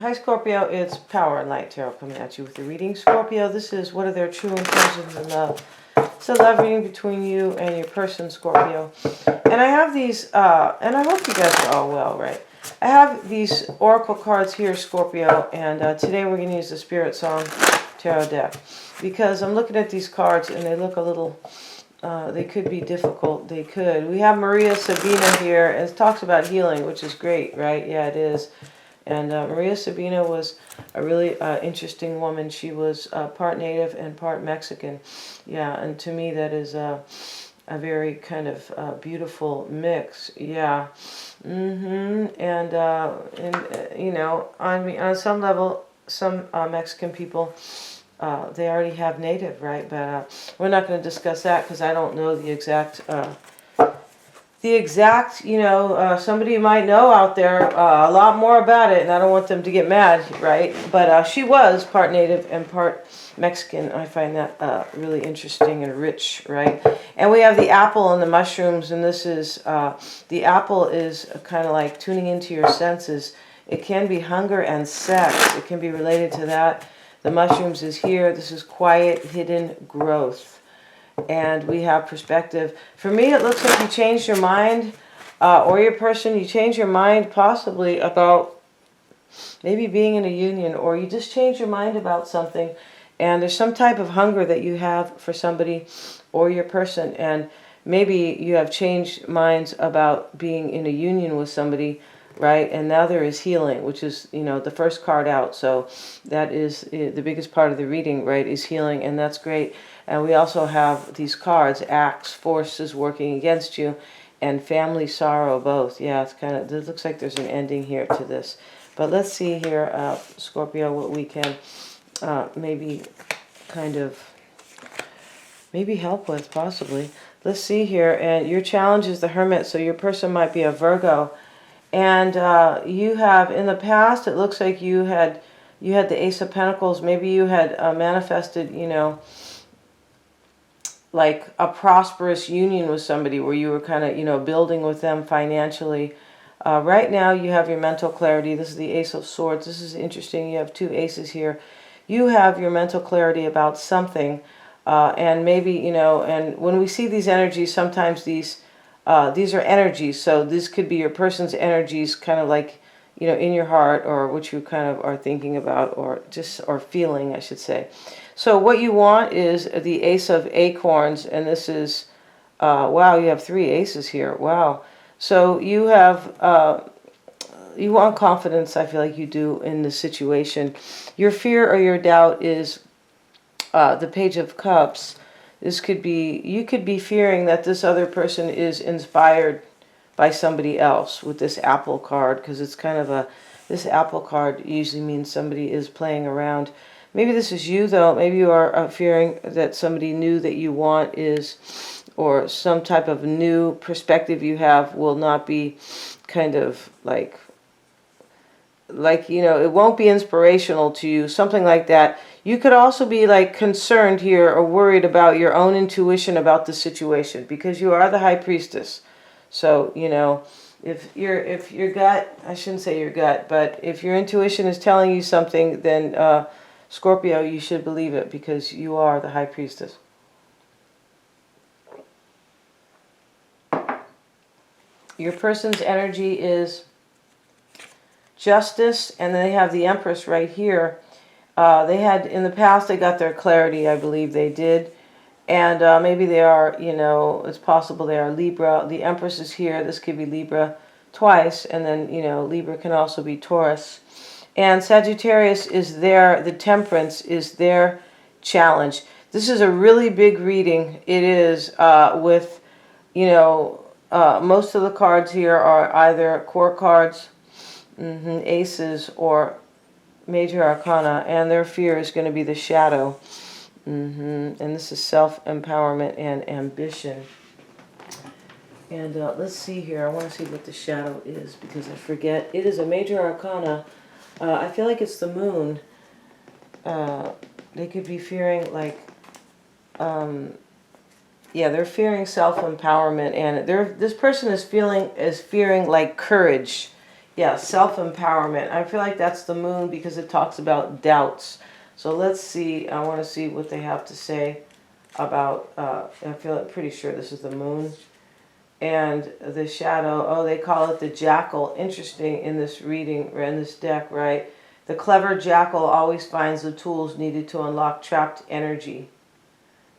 Hi Scorpio, it's Power and Light Tarot coming at you with the reading. Scorpio, this is what are their true intentions in love. It's a love reading between you and your person, Scorpio. And I have these, and I hope you guys are all well, right? I have these oracle cards here, Scorpio, and today we're going to use the Spirit Song Tarot deck. Because I'm looking at these cards and they look a little, they could be difficult. They could. We have Maria Sabina here, and it talks about healing, which is great, right? Yeah, it is. And Maria Sabina was a really interesting woman. She was part Native and part Mexican. Yeah, and to me that is a very kind of beautiful mix. Yeah. And you know, on some level, some Mexican people, they already have Native, right? But we're not going to discuss that because I don't know the exact... you know, somebody might know out there a lot more about it, and I don't want them to get mad, right? But she was part Native and part Mexican. I find that really interesting and rich, right? And we have the apple and the mushrooms, and this is, the apple is kind of like tuning into your senses. It can be hunger and sex. It can be related to that. The mushrooms is here. This is quiet, hidden growth. And we have perspective. For me, it looks like you changed your mind, or your person, you changed your mind possibly about maybe being in a union, or you just changed your mind about something, and there's some type of hunger that you have for somebody or your person, and maybe you have changed minds about being in a union with somebody, right? And now there is healing, which is, you know, the first card out. So that is the biggest part of the reading, right, is healing, and that's great. And we also have these cards, Axe, forces working against you, and family sorrow, both. Yeah, it's kind of, it looks like there's an ending here to this. But let's see here, Scorpio, what we can maybe kind of, maybe help with, possibly. Let's see here, and your challenge is the Hermit, so your person might be a Virgo. And you have, in the past, it looks like you had the Ace of Pentacles. Maybe you had manifested, you know, like a prosperous union with somebody where you were kind of, you know, building with them financially. Right now you have your mental clarity. This is the Ace of Swords. This is interesting. You have two aces here. You have your mental clarity about something. And maybe, you know, and when we see these energies, sometimes these are energies. So this could be your person's energies kind of like, you know, in your heart, or what you kind of are thinking about, or just, or feeling, I should say. So what you want is the Ace of Acorns, and this is, wow, you have three aces here. Wow. So you have, you want confidence, I feel like you do, in the situation. Your fear or your doubt is the Page of Cups. This could be, you could be fearing that this other person is inspired by somebody else with this apple card, because it's kind of a, this apple card usually means somebody is playing around. Maybe this is you, though. Maybe you are fearing that somebody new that you want is, or some type of new perspective you have will not be kind of like, you know, it won't be inspirational to you, something like that. You could also be like concerned here or worried about your own intuition about the situation, because you are the High Priestess. So, you know, if your gut, I shouldn't say your gut, but if your intuition is telling you something, then Scorpio, you should believe it, because you are the High Priestess. Your person's energy is justice, and they have the Empress right here. They had, in the past, they got their clarity, I believe they did. And maybe they are, you know, it's possible they are Libra. The Empress is here. This could be Libra twice, and then, you know, Libra can also be Taurus. And Sagittarius is their, the Temperance is their challenge. This is a really big reading. It is with, you know, most of the cards here are either court cards, aces, or major arcana, and their fear is going to be the shadow. And this is self-empowerment and ambition. And let's see here. I want to see what the shadow is, because I forget. It is a major arcana. I feel like it's the moon. They could be fearing like, yeah, they're fearing self-empowerment, and this person is fearing like courage. Yeah, self-empowerment. I feel like that's the moon because it talks about doubts. So let's see. I want to see what they have to say about, I feel like pretty sure this is the moon. And the shadow, oh, they call it the jackal. Interesting in this reading, or in this deck, right? The clever jackal always finds the tools needed to unlock trapped energy.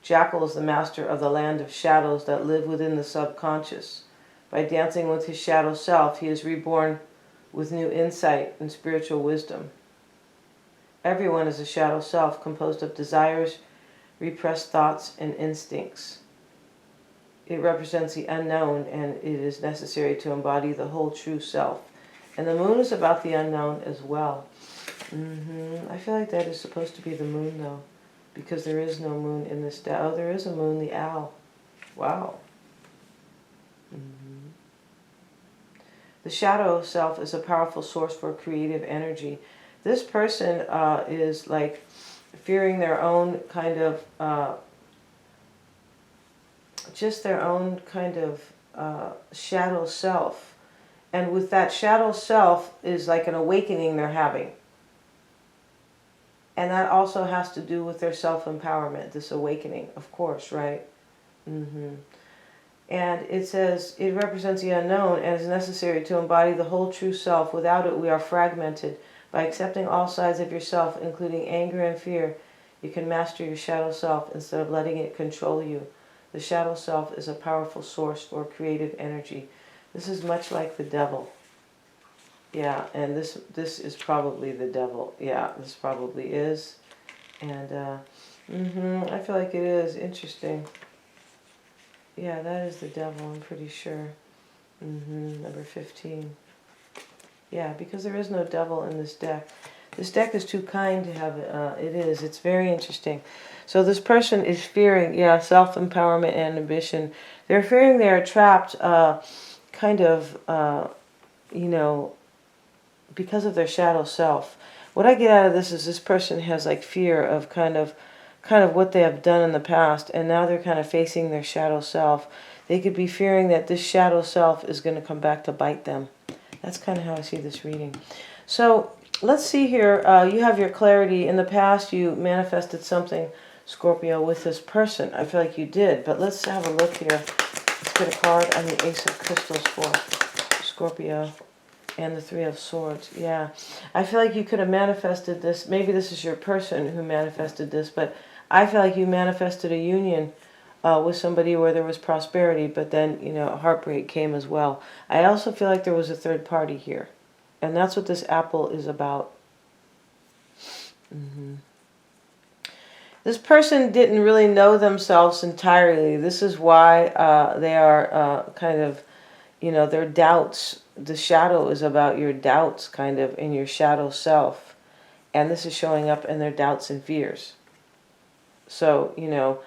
Jackal is the master of the land of shadows that live within the subconscious. By dancing with his shadow self, he is reborn with new insight and spiritual wisdom. Everyone is a shadow self composed of desires, repressed thoughts, and instincts. It represents the unknown, and it is necessary to embody the whole true self. And the moon is about the unknown as well. I feel like that is supposed to be the moon, though, because there is no moon in this deck. Oh, there is a moon, the owl. Wow. The shadow self is a powerful source for creative energy. This person is like fearing their own kind of, just their own kind of shadow self. And with that shadow self is like an awakening they're having. And that also has to do with their self-empowerment, this awakening, of course, right? And it says, it represents the unknown and is necessary to embody the whole true self. Without it, we are fragmented. By accepting all sides of yourself, including anger and fear, you can master your shadow self instead of letting it control you. The shadow self is a powerful source for creative energy. This is much like the devil. Yeah, and this is probably the devil. Yeah, this probably is. And I feel like it is interesting. Yeah, that is the devil, I'm pretty sure. Number 15. Yeah, because there is no devil in this deck. This deck is too kind to have it is. It's very interesting. So this person is fearing, yeah, self-empowerment and ambition. They're fearing they are trapped kind of, you know, because of their shadow self. What I get out of this is this person has like fear of kind of what they have done in the past, and now they're kind of facing their shadow self. They could be fearing that this shadow self is going to come back to bite them. That's kind of how I see this reading. So let's see here. You have your clarity. In the past, you manifested something, Scorpio, with this person. I feel like you did, but let's have a look here. Let's get a card on the Ace of Crystals for Scorpio. And the Three of Swords, yeah. I feel like you could have manifested this. Maybe this is your person who manifested this, but I feel like you manifested a union with somebody where there was prosperity, but then, you know, heartbreak came as well. I also feel like there was a third party here. And that's what this apple is about. This person didn't really know themselves entirely. This is why they are kind of, you know, their doubts. The shadow is about your doubts, kind of, in your shadow self. And this is showing up in their doubts and fears. So, you know,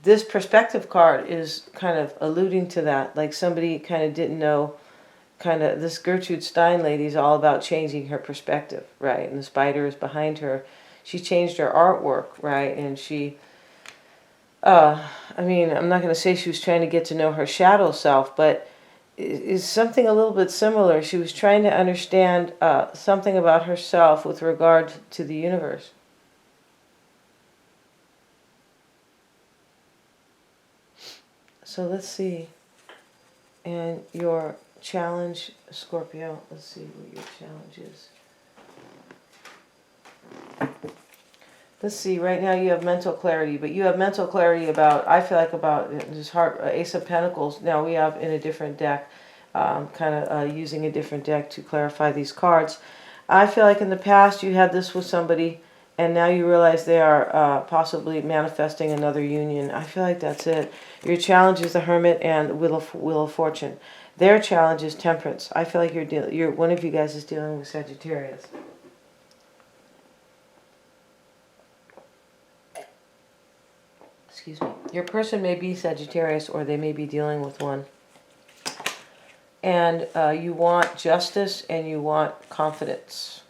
this perspective card is kind of alluding to that. Like somebody kind of didn't know, kind of, this Gertrude Stein lady is all about changing her perspective, right? And the spider is behind her. She changed her artwork, right? And she, I mean, I'm not going to say she was trying to get to know her shadow self, but is something a little bit similar. She was trying to understand something about herself with regard to the universe. So let's see. And your challenge, Scorpio, let's see what your challenge is. Let's see, right now you have mental clarity, but you have mental clarity about, I feel like about this heart, Ace of Pentacles. Now we have in a different deck, kind of using a different deck to clarify these cards. I feel like in the past you had this with somebody, and now you realize they are possibly manifesting another union. I feel like that's it. Your challenge is the Hermit and Wheel of Fortune. Their challenge is Temperance. I feel like one of you guys is dealing with Sagittarius. Excuse me. Your person may be Sagittarius, or they may be dealing with one. And you want justice and you want confidence.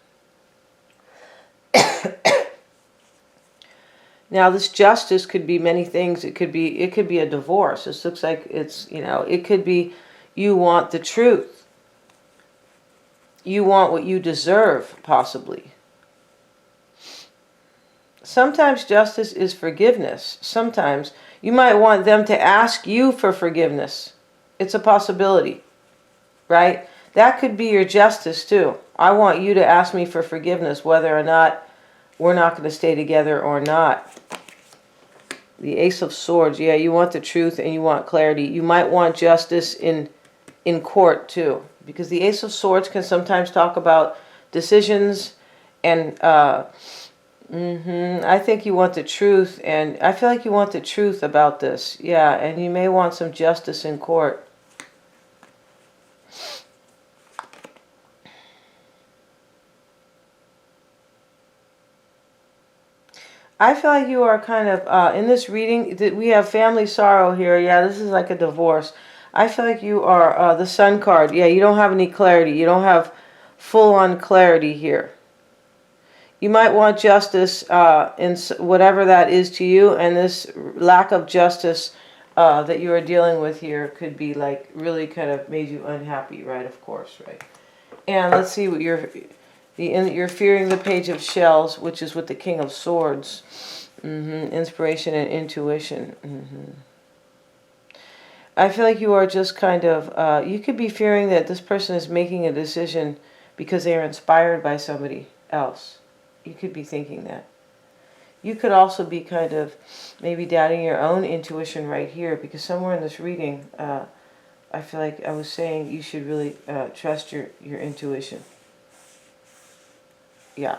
Now, this justice could be many things. It could be a divorce. This looks like it's, you know, it could be you want the truth. you want what you deserve, possibly. Sometimes justice is forgiveness. Sometimes you might want them to ask you for forgiveness. It's a possibility, right? That could be your justice too. I want you to ask me for forgiveness, whether or not we're not going to stay together or not. The Ace of Swords, yeah, you want the truth and you want clarity. You might want justice in court too, because the Ace of Swords can sometimes talk about decisions and I think you want the truth, and I feel like you want the truth about this. Yeah, and you may want some justice in court. I feel like you are kind of, in this reading, we have family sorrow here. Yeah, this is like a divorce. I feel like you are the Sun card. Yeah, you don't have any clarity. You don't have full-on clarity here. You might want justice in whatever that is to you, and this lack of justice that you are dealing with here could be like really kind of made you unhappy, right? Of course, right? And let's see what you're fearing the Page of Shells, which is with the King of Swords. Inspiration and intuition. I feel like you are just kind of, you could be fearing that this person is making a decision because they are inspired by somebody else. You could be thinking that. You could also be kind of maybe doubting your own intuition right here, because somewhere in this reading, I feel like I was saying you should really trust your intuition. Yeah.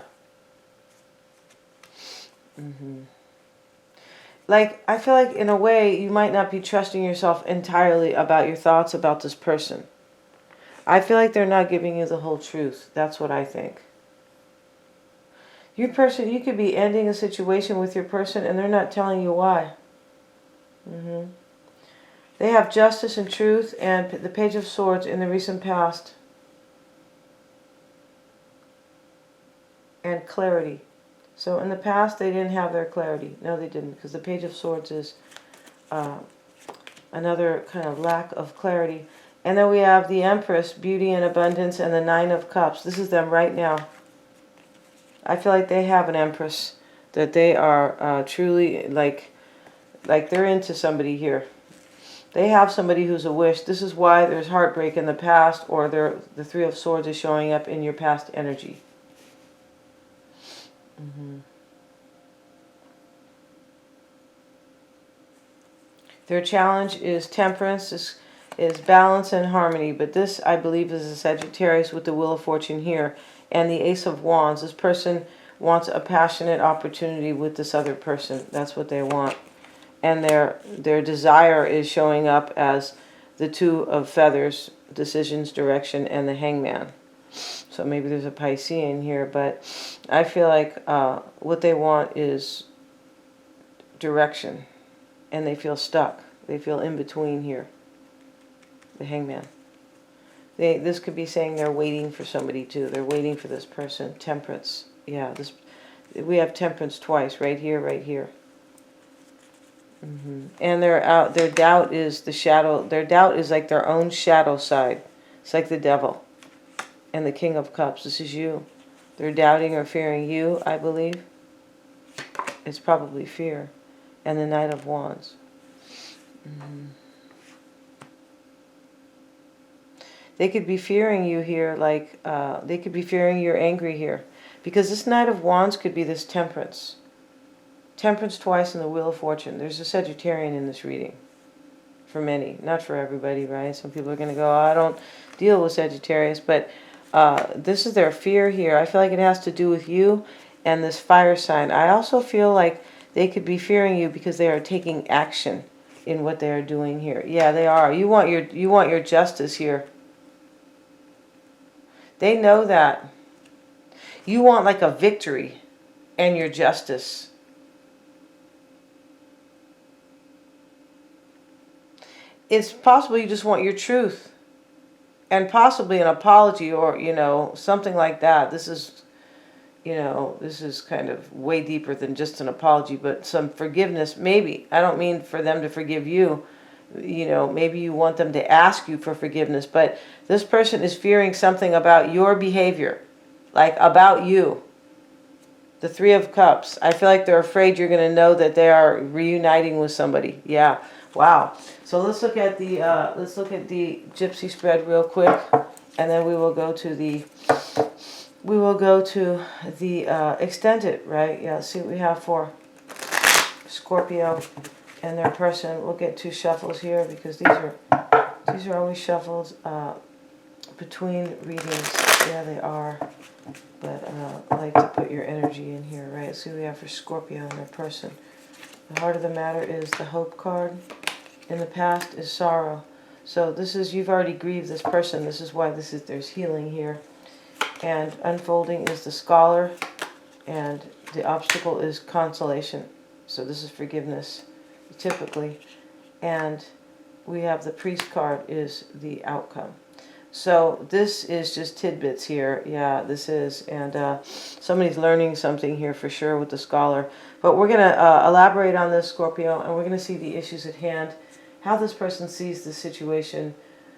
Like, I feel like in a way you might not be trusting yourself entirely about your thoughts about this person. I feel like they're not giving you the whole truth. That's what I think. Your person, you could be ending a situation with your person and they're not telling you why. They have justice and truth and the Page of Swords in the recent past. And clarity. So in the past they didn't have their clarity. No, they didn't, because the Page of Swords is another kind of lack of clarity. And then we have the Empress, beauty and abundance, and the Nine of Cups. This is them right now. I feel like they have an Empress, that they are truly like they're into somebody here. They have somebody who's a wish. This is why there's heartbreak in the past, or the Three of Swords is showing up in your past energy. Their challenge is temperance, is balance and harmony. But this, I believe, is a Sagittarius with the Wheel of Fortune here. And the Ace of Wands. This person wants a passionate opportunity with this other person. That's what they want. And their desire is showing up as the Two of Feathers, decisions, direction, and the Hangman. So maybe there's a Piscean here, but I feel like what they want is direction. And they feel stuck. They feel in between here. The Hangman. This could be saying they're waiting for somebody too. They're waiting for this person. Temperance. Yeah, we have temperance twice, right here, right here. And their doubt is the shadow. Their doubt is like their own shadow side. It's like the devil. And the King of Cups. This is you. They're doubting or fearing you, I believe. It's probably fear. And the Knight of Wands. They could be fearing you here, like, they could be fearing you're angry here. Because this Knight of Wands could be this Temperance. Temperance twice in the Wheel of Fortune. There's a Sagittarian in this reading. For many. Not for everybody, right? Some people are going to go, oh, I don't deal with Sagittarius. But this is their fear here. I feel like it has to do with you and this fire sign. I also feel like they could be fearing you because they are taking action in what they are doing here. Yeah, they are. You want your justice here. They know that. You want like a victory and your justice. It's possible you just want your truth. And possibly an apology or, something like that. This is, this is kind of way deeper than just an apology, but some forgiveness, maybe. I don't mean for them to forgive you. You know, maybe you want them to ask you for forgiveness, but this person is fearing something about your behavior, like about you. The Three of Cups. I feel like they're afraid you're going to know that they are reuniting with somebody. Yeah. Wow. So let's look at the Gypsy spread real quick, and then we will go to the extended, right? Yeah. Let's see what we have for Scorpio and their person. We'll get 2 shuffles here because these are always shuffles between readings. Yeah, they are. But I like to put your energy in here, right? See what we have for Scorpio and their person. The heart of the matter is the Hope card. In the past is sorrow. So this is, you've already grieved this person. This is why there's healing here. And unfolding is the Scholar. And the obstacle is consolation. So this is forgiveness, typically. And we have the Priest card is the outcome. So this is just tidbits here. Yeah, this is. And somebody's learning something here for sure with the Scholar. But we're going to elaborate on this, Scorpio, and we're going to see the issues at hand, how this person sees the situation,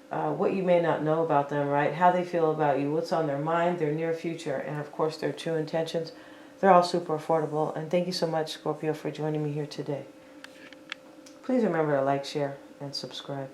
what you may not know about them, right? How they feel about you, what's on their mind, their near future, and of course their true intentions. They're all super affordable. And thank you so much, Scorpio, for joining me here today. Please remember to like, share, and subscribe.